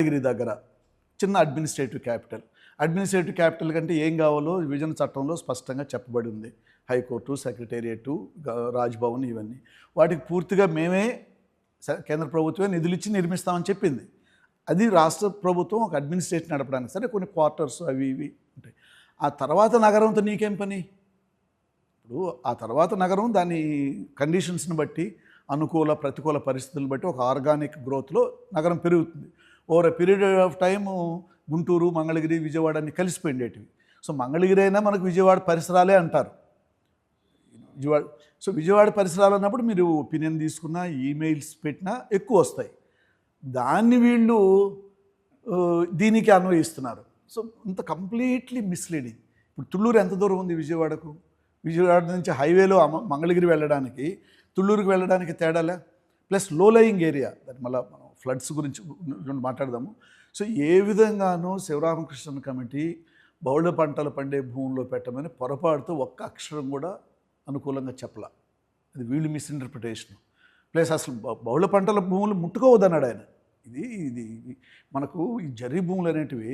మంగళగిరి దగ్గర చిన్న administrative capital కంటే ఏం కావాలో విభజన చట్టంలో స్పష్టంగా చెప్పబడి ఉంది. హైకోర్టు, సెక్రటేరియట్, రాజ్భవన్, ఇవన్నీ వాటికి పూర్తిగా మేమే కేంద్ర ప్రభుత్వమే నిధులు ఇచ్చి నిర్మిస్తామని చెప్పింది. అది రాష్ట్ర ప్రభుత్వం ఒక అడ్మినిస్ట్రేషన్ నడపడానికి, సరే కొన్ని క్వార్టర్స్ అవి ఇవి ఉంటాయి. ఆ తర్వాత నగరంతో నీకేం పని? ఇప్పుడు ఆ తర్వాత నగరం దాని కండిషన్స్ని బట్టి, అనుకూల ప్రతికూల పరిస్థితులను బట్టి ఒక ఆర్గానిక్ గ్రోత్లో నగరం పెరుగుతుంది. Over a period of time Guntur, Mangalagiri, Vijayawada అన్ని కలిసిపోయిండేటివి. సో మంగళగిరి అయినా మనకు విజయవాడ పరిసరాలే అంటారు. విజయవాడ పరిసరాలు అన్నప్పుడు మీరు ఒపీనియన్ తీసుకున్నా, ఈమెయిల్స్ పెట్టినా ఎక్కువ వస్తాయి. దాన్ని వీళ్ళు దీనికి అన్వయిస్తున్నారు. సో ఇంత కంప్లీట్లీ మిస్లీడింగ్. ఇప్పుడు తుళ్ళూరు ఎంత దూరం ఉంది విజయవాడకు? విజయవాడ నుంచి హైవేలో మంగళగిరి వెళ్ళడానికి తుళ్ళూరుకి వెళ్ళడానికి తేడాలే. ప్లస్ లో లయింగ్ ఏరియా, దాన్ని మళ్ళీ మనం ఫ్లడ్స్ గురించి మాట్లాడదాము. సో ఏ విధంగానూ శివరామకృష్ణన్ కమిటీ బహుళ పంటలు పండే భూముల్లో పెట్టమని పొరపాటుతో ఒక్క అక్షరం కూడా అనుకూలంగా చెప్పాల. అది వీళ్ళు మిస్ఇంటర్ప్రిటేషన్. ప్లస్ అసలు బహుళ పంటల భూములు ముట్టుకోవద్దన్నాడు ఆయన. ఇది మనకు ఈ జరీ భూములు అనేటివి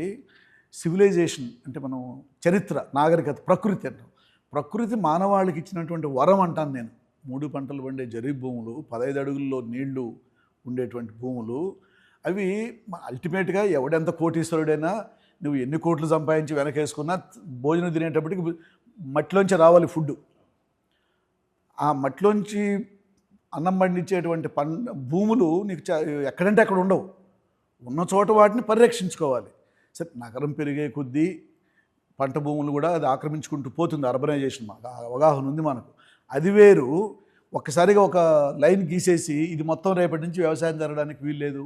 సివిలైజేషన్ అంటే మనం చరిత్ర, నాగరికత, ప్రకృతి అంటాం. ప్రకృతి మానవాళికి ఇచ్చినటువంటి వరం అంటాను నేను. 3 పంటలు పండే జరీ భూములు, 15 అడుగుల్లో నీళ్లు ఉండేటువంటి భూములు, అవి అల్టిమేట్గా ఎవడెంత కోటీశ్వరుడైనా నువ్వు ఎన్ని కోట్లు సంపాదించి వెనకేసుకున్నా భోజనం తినేటప్పటికి మట్టిలోంచి రావాలి ఫుడ్. ఆ మట్టిలోంచి అన్నం పండించేటువంటి భూములు నీకు ఎక్కడంటే అక్కడ ఉండవు. ఉన్న చోట వాటిని పరిరక్షించుకోవాలి. సరే నగరం పెరిగే కొద్దీ పంట భూములు కూడా అది ఆక్రమించుకుంటూ పోతుంది. అర్బనైజేషన్ మాకు అవగాహన ఉంది మనకు. అది వేరు. ఒక్కసారిగా ఒక లైన్ గీసేసి ఇది మొత్తం రేపటి నుంచి వ్యవసాయం జరగడానికి వీల్లేదు,